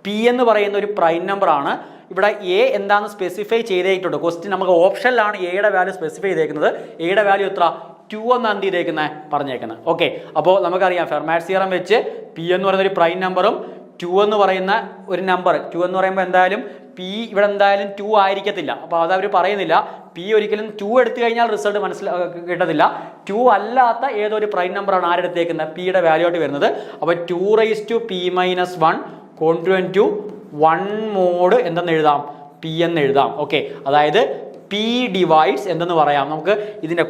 പി എന്ന് പറയുന്ന ഒരു പ്രൈം നമ്പർ ആണ്. ഇവിടെ എ എന്താണെന്ന് സ്പെസിഫൈ ചെയ്തേക്കിട്ടുണ്ട്. ക്വസ്റ്റ്യൻ നമുക്ക് ഓപ്ഷനിലാണ് എയുടെ വാല്യൂ സ്പെസിഫൈ ചെയ്തേക്കുന്നത്. എയുടെ വാല്യൂ എത്ര? 2 എന്നാണ് എന്ത് ചെയ്തേക്കുന്നത്? പറഞ്ഞേക്കുന്നത്. ഓക്കെ, അപ്പോൾ നമുക്കറിയാം ഫെർമാറ്റ് തിയറം വെച്ച് പി എന്ന് പറയുന്ന ഒരു പ്രൈം നമ്പറും 2 എന്ന് പറയുന്ന ഒരു നമ്പർ, 2 എന്ന് പറയുമ്പോൾ എന്തായാലും പി ഇവിടെ എന്തായാലും 2 ആയിരിക്കത്തില്ല. അപ്പോൾ അതവർ പറയുന്നില്ല. പി ഒരിക്കലും 2 എടുത്തു കഴിഞ്ഞാൽ റിസൾട്ട് കിട്ടത്തില്ല. 2 അല്ലാത്ത ഏതൊരു പ്രൈം നമ്പറാണ് ആരെടുത്തേക്കുന്നത്? പിയുടെ വാല്യൂ ആയിട്ട് വരുന്നത്. അപ്പോൾ 2p-1 കോൺട്വൻറ്റ് ടു 1 മോഡ് എന്തെന്ന് എഴുതാം? പി എന്ന് എഴുതാം. ഓക്കെ, അതായത് പി ഡിവൈഡ്സ് എന്തെന്ന് പറയാം. നമുക്ക് ഇതിൻ്റെ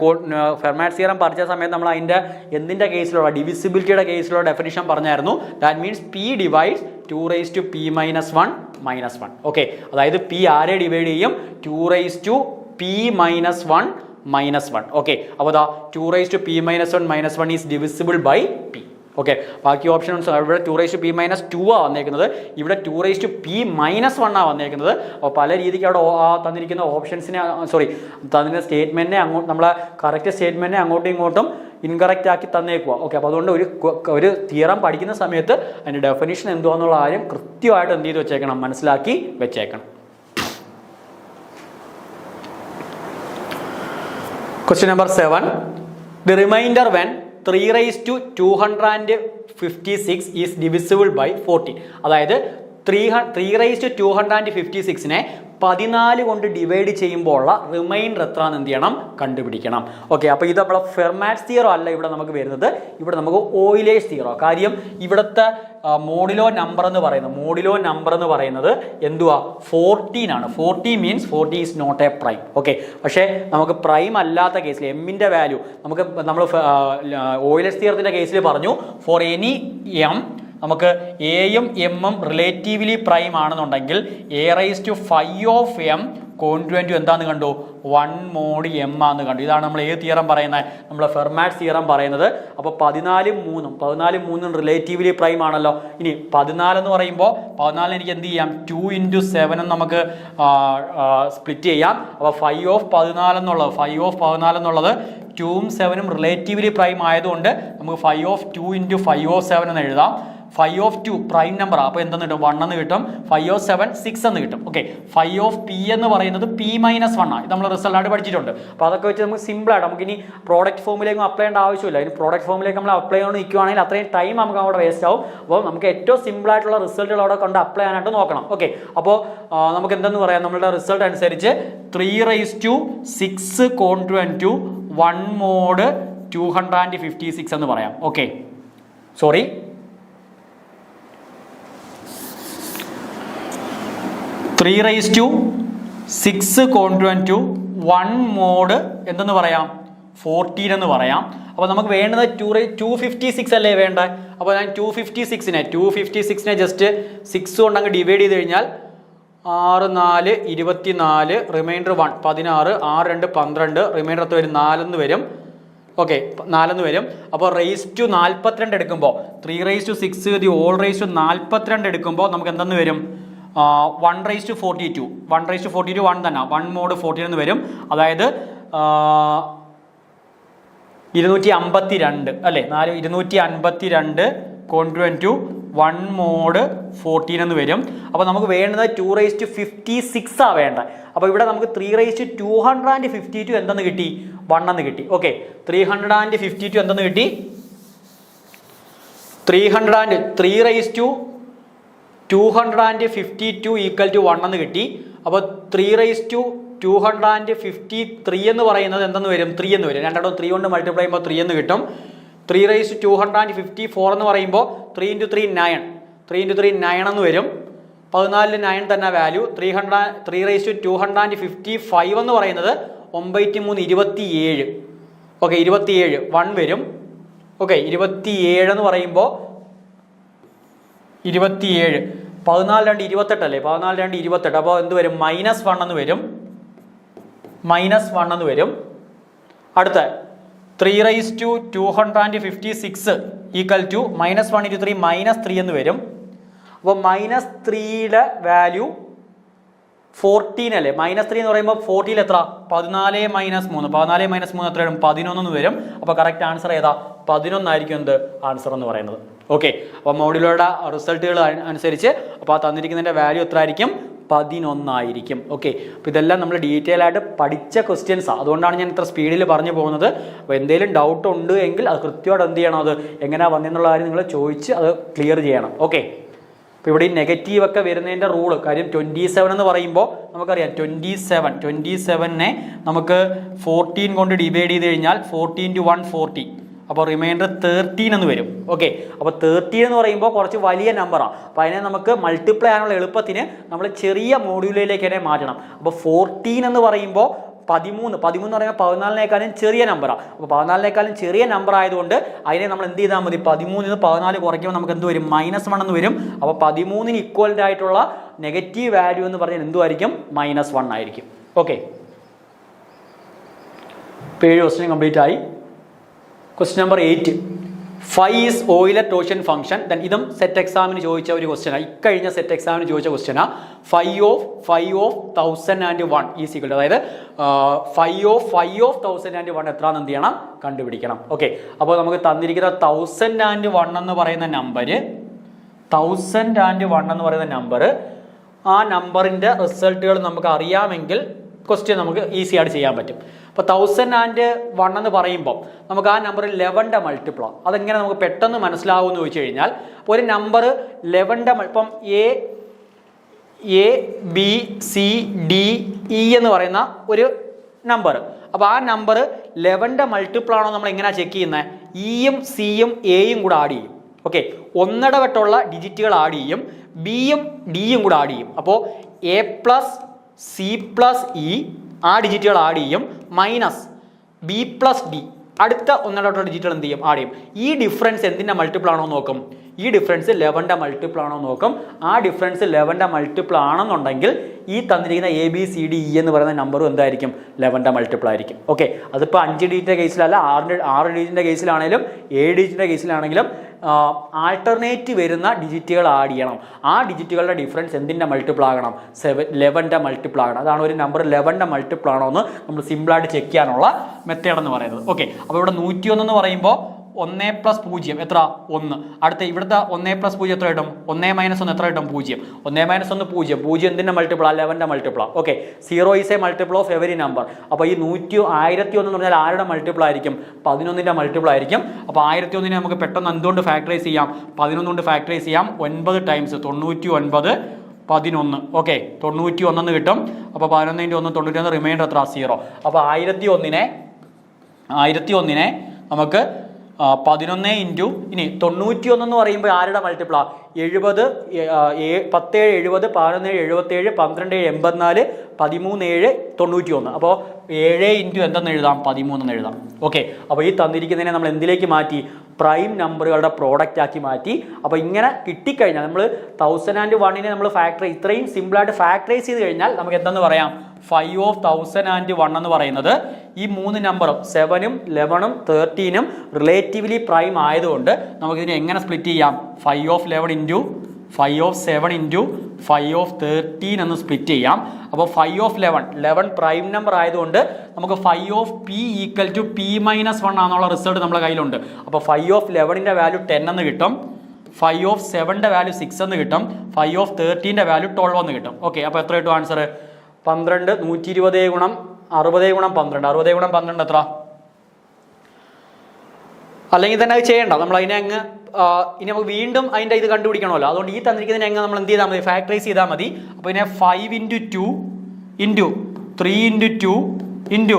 ഫെർമാറ്റ് തിയറം പഠിച്ച സമയത്ത് നമ്മൾ അതിൻ്റെ എന്തിൻ്റെ കേസിലുള്ള ഡിവിസിബിലിറ്റിയുടെ കേസിലുള്ള ഡെഫിനിഷൻ പറഞ്ഞായിരുന്നു. That means P divides 2p-1 -1. Okay, അതായത് പി ആരെ ഡിവൈഡ് ചെയ്യും? 2p-1 -1. ഓക്കെ, അപ്പോൾ ദാ 2p-1 -1 is divisible by P. Okay, ബാക്കി ഓപ്ഷൻസ് ഇവിടെ 2p-2 ആണ് വന്നേക്കുന്നത്. ഇവിടെ 2p-1 ആണ് വന്നേക്കുന്നത്. അപ്പോൾ പല രീതിക്ക് അവിടെ തന്നിരിക്കുന്ന ഓപ്ഷൻസിനെ തന്നിരിക്കുന്ന സ്റ്റേറ്റ്മെൻറ്റിനെ അങ്ങോട്ട് നമ്മളെ കറക്റ്റ് സ്റ്റേറ്റ്മെൻറ്റിനെ അങ്ങോട്ടും ഇങ്ങോട്ടും ഇൻകറക്റ്റ് ആക്കി തന്നേക്കുക. ഓക്കെ, അപ്പോൾ അതുകൊണ്ട് ഒരു തിയറം പഠിക്കുന്ന സമയത്ത് അതിൻ്റെ ഡെഫിനിഷൻ എന്തുവാന്നുള്ള കാര്യം കൃത്യമായിട്ട് എന്ത് ചെയ്ത് വെച്ചേക്കണം? മനസ്സിലാക്കി വെച്ചേക്കണം. Question number 7, the remainder when 3/256 is divisible by 14. അതായത് 3/256നെ 14 കൊണ്ട് ഡിവൈഡ് ചെയ്യുമ്പോൾ ഉള്ള റിമൈൻഡർ എത്രയാണെന്ന് എന്ത് ചെയ്യണം? കണ്ടുപിടിക്കണം. ഓക്കെ, അപ്പോൾ ഇത് നമ്മളെ ഫെർമാറ്റ് തിയറം അല്ല ഇവിടെ നമുക്ക് വരുന്നത്. ഇവിടെ നമുക്ക് ഓയിലേഴ്സ് തിയറം. കാര്യം ഇവിടുത്തെ മോഡിലോ നമ്പർ എന്ന് പറയുന്നത് എന്തുവാ? 14 ആണ്. 40 means 40 is not a prime. Okay, പക്ഷേ നമുക്ക് പ്രൈം അല്ലാത്ത കേസിൽ എമ്മിൻ്റെ വാല്യൂ നമ്മൾ ഓയിലേഴ്സ് തിയറത്തിൻ്റെ കേസിൽ പറഞ്ഞു ഫോർ എനി എം നമുക്ക് എയും എമ്മും റിലേറ്റീവ്ലി പ്രൈം ആണെന്നുണ്ടെങ്കിൽ a⁵m കോൺട്വൻറ്റ് എന്താന്ന് കണ്ടു? 1 മോഡ് m ആണെന്ന് കണ്ടു. ഇതാണ് നമ്മൾ ഏത് തിയറം പറയുന്നത്? നമ്മൾ ഫെർമാറ്റ് തിയറം പറയുന്നത്. അപ്പോൾ 14 റിലേറ്റീവ്ലി പ്രൈം ആണല്ലോ. ഇനി 14 എന്ന് പറയുമ്പോൾ 14 എനിക്ക് എന്ത് ചെയ്യാം? 2 × 7 നമുക്ക് സ്പ്ലിറ്റ് ചെയ്യാം. അപ്പോൾ 5/14 എന്നുള്ളത് 2ഉം 7ഉം റിലേറ്റീവ്ലി പ്രൈം ആയതുകൊണ്ട് നമുക്ക് 5/2 × 5/7 എന്ന് എഴുതാം. 5/2 പ്രൈം നമ്പർ അപ്പോൾ എന്തെന്ന് കിട്ടും? 1 എന്ന് കിട്ടും. 5/7 6 എന്ന് കിട്ടും. ഓക്കെ, 5p എന്ന് പറയുന്നത് p-1 ആണ്. ഇത് നമ്മൾ റിസൾട്ട് ആയിട്ട് പഠിച്ചിട്ടുണ്ട്. അപ്പോൾ അതൊക്കെ വെച്ച് നമുക്ക് സിമ്പിളായിട്ട് നമുക്ക് ഇനി പ്രോഡക്റ്റ് ഫോമിലേക്ക് അപ്ലൈ ചെയ്യേണ്ട ആവശ്യമില്ല. ഇനി പ്രോഡക്റ്റ് ഫോമിലേക്ക് നമ്മൾ അപ്ലൈ ചെയ്ത് നിൽക്കുകയാണെങ്കിൽ അത്രയും ടൈം നമുക്ക് അവിടെ വേസ്റ്റ് ആവും. അപ്പോൾ നമുക്ക് ഏറ്റവും സിമ്പിളായിട്ടുള്ള റിസൾട്ടുകൾ അവിടെ കൊണ്ട് അപ്ലൈ ചെയ്യാനായിട്ട് നോക്കണം. ഓക്കെ, അപ്പോൾ നമുക്ക് എന്തെന്ന് പറയാം? നമ്മളുടെ റിസൾട്ട് അനുസരിച്ച് 3/6 കോൺട്വൻറ്റ് ടു 1 മോഡ് 256 എന്ന് പറയാം. Okay, sorry 3/6 congruent to 1 mod എന്തെന്ന് പറയാം 14 എന്ന് പറയാം. അപ്പോൾ നമുക്ക് വേണ്ടത് 256 അല്ലേ വേണ്ടത്. അപ്പോൾ ഞാൻ 256നെ ജസ്റ്റ് 6 കൊണ്ട് അങ്ങ് ഡിവൈഡ് ചെയ്ത് കഴിഞ്ഞാൽ 6 4 24 റിമൈൻഡർ 1 16 6 2 12 റിമൈൻഡർ എത്ര വരും 4 എന്ന് വരും. ഓക്കെ 4 എന്ന് വരും. അപ്പോൾ റേസ് ടു 42 എടുക്കുമ്പോൾ 3/6 ദി ഹോൾ റേസ് ടു 42 എടുക്കുമ്പോൾ നമുക്ക് എന്തെന്ന് വരും 1/42 1/42 1 തന്നെ 1 mod 14 എന്ന് വരും. അതായത് 252 അല്ലേ 252 കോൺഗ്രുവൻറ്റ് ടു 1 mod 14 എന്ന് വരും. അപ്പോൾ നമുക്ക് വേണ്ടത് 2/56 ആ വേണ്ടത്. അപ്പോൾ ഇവിടെ നമുക്ക് 3/252 എന്തെന്ന് കിട്ടി 1 എന്ന് കിട്ടി. ഓക്കെ 352 എന്തെന്ന് കിട്ടി 3/252 ഈക്വൽ ടു 1 എന്ന് കിട്ടി. അപ്പോൾ 3/253 എന്ന് പറയുന്നത് എന്തെന്ന് വരും 3 എന്ന് വരും. രണ്ടാമത് 3 കൊണ്ട് മൾട്ടിപ്ലൈ ചെയ്യുമ്പോൾ 3 എന്ന് കിട്ടും. 3/254 എന്ന് പറയുമ്പോൾ 3 × 3 9 3 × 3 9 എന്ന് വരും. 14 9 തന്നെ വാല്യൂ. 3/255 എന്ന് പറയുന്നത് 9 3 27. ഓക്കെ 27 1 വരും. ഓക്കെ 27 എന്ന് പറയുമ്പോൾ 27 14 2 28 അല്ലേ 14 2 28. അപ്പോൾ എന്ത് വരും -1 എന്ന് വരും. -1 എന്ന് വരും. അടുത്ത 3/256 ഈക്വൽ ടു -1 × 3 -3 എന്ന് വരും. അപ്പോൾ -3യുടെ വാല്യൂ 14 അല്ലേ. -3 എന്ന് പറയുമ്പോൾ 14 എത്ര 14 - 3 14 - 3 എത്ര വരും 11 എന്ന് വരും. അപ്പോൾ കറക്റ്റ് ആൻസർ ഏതാ 11 ആയിരിക്കും എന്ത് ആൻസർ എന്ന് പറയുന്നത്. ഓക്കെ അപ്പോൾ മോഡുലറുടെ റിസൾട്ടുകൾ അനുസരിച്ച് അപ്പോൾ ആ തന്നിരിക്കുന്നതിൻ്റെ വാല്യൂ എത്ര ആയിരിക്കും 11 ആയിരിക്കും. ഓക്കെ അപ്പോൾ ഇതെല്ലാം നമ്മൾ ഡീറ്റെയിൽ ആയിട്ട് പഠിച്ച ക്വസ്റ്റ്യൻസാണ്. അതുകൊണ്ടാണ് ഞാൻ ഇത്ര സ്പീഡിൽ പറഞ്ഞു പോകുന്നത്. അപ്പോൾ എന്തെങ്കിലും ഡൗട്ട് ഉണ്ട് എങ്കിൽ അത് കൃത്യമായിട്ട് എന്ത് ചെയ്യണം, അത് എങ്ങനെയാണ് വന്നെന്നുള്ള കാര്യം നിങ്ങൾ ചോദിച്ച് അത് ക്ലിയർ ചെയ്യണം. ഓക്കെ അപ്പോൾ ഇവിടെ ഈ നെഗറ്റീവ് ഒക്കെ വരുന്നതിൻ്റെ റൂള് കാര്യം 27 എന്ന് പറയുമ്പോൾ നമുക്കറിയാം 27നെ നമുക്ക് 14 കൊണ്ട് ഡിവൈഡ് ചെയ്ത് കഴിഞ്ഞാൽ 14 × 1 40. അപ്പോൾ റിമൈൻഡർ 13 എന്ന് വരും. ഓക്കെ അപ്പോൾ 13 എന്ന് പറയുമ്പോൾ കുറച്ച് വലിയ നമ്പറാണ്. അപ്പോൾ അതിനെ നമുക്ക് മൾട്ടിപ്ലൈ ചെയ്യാനുള്ള എളുപ്പത്തിന് നമ്മൾ ചെറിയ മോഡ്യൂളിലേക്ക് തന്നെ മാറ്റണം. അപ്പോൾ 14 എന്ന് പറയുമ്പോൾ 13 എന്ന് പറയുമ്പോൾ 14നേക്കാളും ചെറിയ നമ്പറാണ്. അപ്പോൾ 14നേക്കാളും ചെറിയ നമ്പർ ആയതുകൊണ്ട് അതിനെ നമ്മൾ എന്ത് ചെയ്താൽ മതി 13 14 കുറയ്ക്കുമ്പോൾ നമുക്ക് എന്ത് വരും -1 എന്ന് വരും. അപ്പോൾ 13ന് ഇക്വലൻ്റ് ആയിട്ടുള്ള നെഗറ്റീവ് വാല്യൂ എന്ന് പറഞ്ഞാൽ എന്തുമായിരിക്കും -1 ആയിരിക്കും. ഓക്കെ ഇപ്പോൾ 7 ക്വസ്റ്റ്യൻ കംപ്ലീറ്റ് ആയി. Question number 8 phi is Euler totient function. Then ഇതും സെറ്റ് എക്സാമിന് ചോദിച്ച ഒരു ക്വസ്റ്റ്യനാണ്. ഇക്കഴിഞ്ഞ സെറ്റ് എക്സാമിന് ചോദിച്ച ക്വസ്റ്റ്യനാണ്. Phi of 1001 is equal to, അതായത് ഫൈ ഓഫ് 1001 എത്രയാണെന്ന് എന്ത് ചെയ്യണം കണ്ടുപിടിക്കണം. ഓക്കെ അപ്പോൾ നമുക്ക് തന്നിരിക്കുന്ന 1001 എന്ന് പറയുന്ന നമ്പർ ആ നമ്പറിൻ്റെ റിസൾട്ടുകൾ നമുക്ക് അറിയാമെങ്കിൽ ക്വസ്റ്റ്യൻ നമുക്ക് ഈസി ആയിട്ട് ചെയ്യാൻ പറ്റും. അപ്പോൾ 1001 എന്ന് പറയുമ്പോൾ നമുക്ക് ആ നമ്പർ 11ന്റെ മൾട്ടിപ്പിളാണ്. അതെങ്ങനെ നമുക്ക് പെട്ടെന്ന് മനസ്സിലാവുമെന്ന് ചോദിച്ചു കഴിഞ്ഞാൽ ഒരു നമ്പർ 11ന്റെ ഇപ്പം ABCDE എന്ന് പറയുന്ന ഒരു നമ്പർ. അപ്പോൾ ആ നമ്പർ 11ന്റെ മൾട്ടിപ്പിളാണോ നമ്മൾ എങ്ങനെയാണ് ചെക്ക് ചെയ്യുന്നത്? ഇയും സിയും എയും കൂടെ ആഡ് ചെയ്യും. ഓക്കെ ഒന്നിടവിട്ടുള്ള ഡിജിറ്റുകൾ ആഡ് ചെയ്യും, ബിയും ഡിയും കൂടെ ആഡ് ചെയ്യും. അപ്പോൾ A + C + E ആ ഡിജിറ്റുകൾ ആഡ് ചെയ്യും, -B + D അടുത്ത ഒന്നിടവിട്ടുള്ള ഡിജിറ്റുകൾ എന്ത് ചെയ്യും ആഡ് ചെയ്യും. ഈ ഡിഫറൻസ് എന്തിൻ്റെ മൾട്ടിപ്പിൾ ആണോ നോക്കും. ഈ ഡിഫറൻസ് 11ന്റെ മൾട്ടിപ്പിൾ ആണോ നോക്കും. ആ ഡിഫറൻസ് 11ന്റെ മൾട്ടിപ്പിൾ ആണെന്നുണ്ടെങ്കിൽ ഈ തന്നിരിക്കുന്ന ABCDE എന്ന് പറയുന്ന നമ്പറും എന്തായിരിക്കും 11ന്റെ മൾട്ടിപ്പിൾ ആയിരിക്കും. ഓക്കെ അതിപ്പോൾ 5 ഡിജിറ്റിൻ്റെ കേസിലല്ല, 6 ഡിജിറ്റിൻ്റെ കേസിലാണെങ്കിലും 7 ഡിജിറ്റിൻ്റെ കേസിലാണെങ്കിലും ആൾട്ടർനേറ്റ് വരുന്ന ഡിജിറ്റുകൾ ആഡ് ചെയ്യണം. ആ ഡിജിറ്റുകളുടെ ഡിഫറൻസ് എന്തിൻ്റെ മൾട്ടിപ്പിൾ ആകണം 11ന്റെ മൾട്ടിപ്പിൾ ആകണം. അതാണ് ഒരു നമ്പർ 11ന്റെ മൾട്ടിപ്പിൾ ആണോ എന്ന് നമ്മൾ സിമ്പിളായിട്ട് ചെക്ക് ചെയ്യാനുള്ള മെത്തേഡ് എന്ന് പറയുന്നത്. ഓക്കെ അപ്പോൾ ഇവിടെ 101 എന്ന് പറയുമ്പോൾ 1 + 0 എത്ര 1. അടുത്ത ഇവിടുത്തെ 1 + 0 എത്ര കിട്ടും 1 - 1 എത്ര കിട്ടും 0. 1 - 1 0. 0 എന്തിൻ്റെ മൾട്ടിപ്പിളാണ് 11ന്റെ മൾട്ടിപ്പിളാണ്. Okay 0 is a multiple of every number. അപ്പോൾ ഈ 1001 എന്ന് പറഞ്ഞാൽ ആരുടെ മൾട്ടിപ്പിൾ ആയിരിക്കും 11ന്റെ മൾട്ടിപ്പിൾ ആയിരിക്കും. അപ്പോൾ 1001നെ നമുക്ക് പെട്ടെന്ന് എന്തുകൊണ്ട് ഫാക്ടറൈസ് ചെയ്യാം 11 കൊണ്ട് ഫാക്ടറൈസ് ചെയ്യാം. 9 ടൈംസ് 99 11. ഓക്കെ 91 എന്ന് കിട്ടും. അപ്പോൾ 11 × 1 91 റിമൈൻഡർ എത്ര 0. അപ്പോൾ 1001നെ നമുക്ക് 11 ഇൻറ്റു ഇനി 91 എന്ന് പറയുമ്പോൾ ആരുടെ മൾട്ടിപ്പിളാ? 70 10 70 11 77 12 84 13 91. അപ്പോൾ 7 ഇൻറ്റു എന്തെന്ന് എഴുതാം? 13 എന്ന് എഴുതാം. ഓക്കെ, അപ്പോൾ ഈ തന്നിരിക്കുന്നതിനെ നമ്മൾ എന്തിലേക്ക് മാറ്റി? പ്രൈം നമ്പറുകളുടെ പ്രോഡക്റ്റ് ആക്കി മാറ്റി. അപ്പോൾ ഇങ്ങനെ കിട്ടിക്കഴിഞ്ഞാൽ നമ്മൾ 1001 നമ്മൾ ഇത്രയും സിമ്പിളായിട്ട് ഫാക്ടറൈസ് ചെയ്ത് കഴിഞ്ഞാൽ നമുക്ക് എന്തെന്ന് പറയാം? 5 of 1001 എന്ന് പറയുന്നത് ഈ 3 നമ്പറും 7ഉം 11ഉം 13ഉം റിലേറ്റീവ്ലി പ്രൈം ആയതുകൊണ്ട് നമുക്കിതിനെ എങ്ങനെ സ്പ്ലിറ്റ് ചെയ്യാം? 5 of 11 into 5 of 7 into 5 of 13 എന്ന് സ്പ്ലിറ്റ് ചെയ്യാം. അപ്പോൾ 5 of 11 പ്രൈം നമ്പർ ആയതുകൊണ്ട് നമുക്ക് 5 of p equal to p-1 ആണെന്നുള്ള റിസൾട്ട് നമ്മുടെ കയ്യിലുണ്ട്. അപ്പോൾ 5 of 11ൻ്റെ വാല്യൂ 10 എന്ന് കിട്ടും, 5 of 7ൻ്റെ വാല്യൂ 6 എന്ന് കിട്ടും, 5 of 13ൻ്റെ വാല്യൂ 12 എന്ന് കിട്ടും. ഓക്കെ, അപ്പോൾ എത്ര കിട്ടും ആൻസർ? 12 120 ഗുണം 60 ഗുണം 12. 60 ഗുണം 12 എത്ര? അല്ലെങ്കിൽ തന്നെ അത് ചെയ്യണ്ട, നമ്മൾ അതിനെ അങ്ങ് ഇനി നമുക്ക് വീണ്ടും അതിൻ്റെ ഇത് കണ്ടുപിടിക്കണമല്ലോ. അതുകൊണ്ട് ഈ തന്നിരിക്കുന്നതിനെ അങ്ങ് നമ്മൾ എന്ത് ചെയ്താൽ മതി? ഫാക്ടറൈസ് ചെയ്താൽ മതി. അപ്പോൾ ഇതിനെ 5 into 2 into 3 into 2 into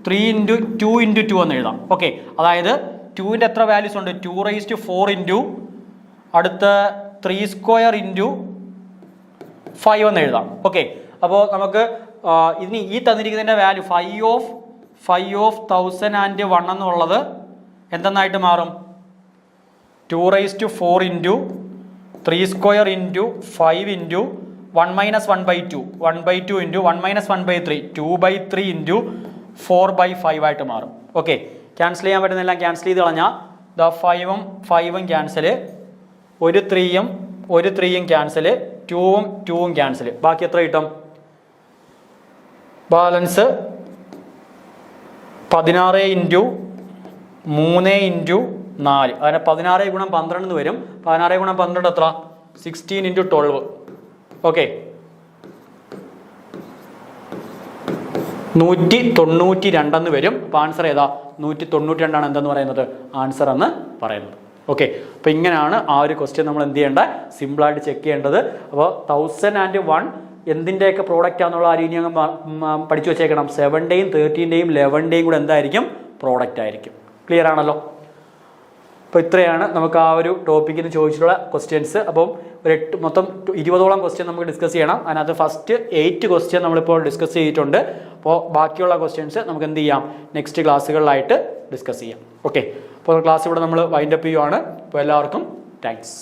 3 into 2 into 2 എന്ന് എഴുതാം. ഓക്കെ, അതായത് 2ൻ്റെ എത്ര വാല്യൂസ് ഉണ്ട്? 2⁴ ഇൻറ്റു അടുത്ത 3² ഇൻറ്റു 5 എന്ന് എഴുതാം. ഓക്കെ, അപ്പോൾ നമുക്ക് ഇനി ഈ തന്നിരിക്കുന്നതിൻ്റെ വാല്യൂ 5 of 1001 എന്നുള്ളത് എന്തെന്നായിട്ട് മാറും? 2⁴ into 3² into 5 into 1 - 1/2 1/2 into 1 - 1/3 2/3 into 4/5 ആയിട്ട് മാറും. ഓക്കെ, ക്യാൻസൽ ചെയ്യാൻ പറ്റുന്നില്ല, ക്യാൻസൽ ചെയ്ത് കളഞ്ഞാൽ 5ഉം 5ഉം ക്യാൻസൽ, ഒരു 3യും ക്യാൻസൽ, 2ഉം 2ഉം ക്യാൻസൽ. ബാക്കി എത്ര കിട്ടും? Balance 16 into 3 into 4. അങ്ങനെ 16 ഗുണം 12 എന്ന് വരും. 16 ഗുണം 12 എത്ര? 16 ഇൻറ്റു 12. ഓക്കെ, 192 എന്ന് വരും. അപ്പോൾ ആൻസർ ഏതാ? 192 ആണ് എന്തെന്ന് പറയുന്നത്? ആൻസർ എന്ന് പറയുന്നത്. ഓക്കെ, അപ്പോൾ ഇങ്ങനെയാണ് ആ ഒരു ക്വസ്റ്റ്യൻ നമ്മൾ എന്ത് ചെയ്യേണ്ടത്? സിമ്പിളായിട്ട് ചെക്ക് ചെയ്യേണ്ടത്. അപ്പോൾ 1001 എന്തിൻ്റെയൊക്കെ പ്രോഡക്റ്റ് ആണെന്നുള്ള ആ രീതി അങ്ങ് പഠിച്ചു വെച്ചേക്കണം. 7ൻ്റെയും 13ൻ്റെയും 11ൻ്റെയും കൂടെ എന്തായിരിക്കും? പ്രോഡക്റ്റ് ആയിരിക്കും. ക്ലിയർ ആണല്ലോ? അപ്പോൾ ഇത്രയാണ് നമുക്ക് ആ ഒരു ടോപ്പിക്കിന് ചോദിച്ചിട്ടുള്ള ക്വസ്റ്റ്യൻസ്. അപ്പം മൊത്തം 20ഓളം ക്വസ്റ്റ്യൻ നമുക്ക് ഡിസ്കസ് ചെയ്യണം. അതിനകത്ത് ഫസ്റ്റ് 8 ക്വസ്റ്റ്യൻ നമ്മളിപ്പോൾ ഡിസ്കസ് ചെയ്തിട്ടുണ്ട്. അപ്പോൾ ബാക്കിയുള്ള ക്വസ്റ്റ്യൻസ് നമുക്ക് എന്ത് ചെയ്യാം? നെക്സ്റ്റ് ക്ലാസ്സുകളിലായിട്ട് ഡിസ്കസ് ചെയ്യാം. ഓക്കെ, അപ്പോൾ ക്ലാസ് ഇവിടെ നമ്മൾ വൈൻഡപ്പ് ചെയ്യുവാണ്. അപ്പോൾ എല്ലാവർക്കും താങ്ക്സ്.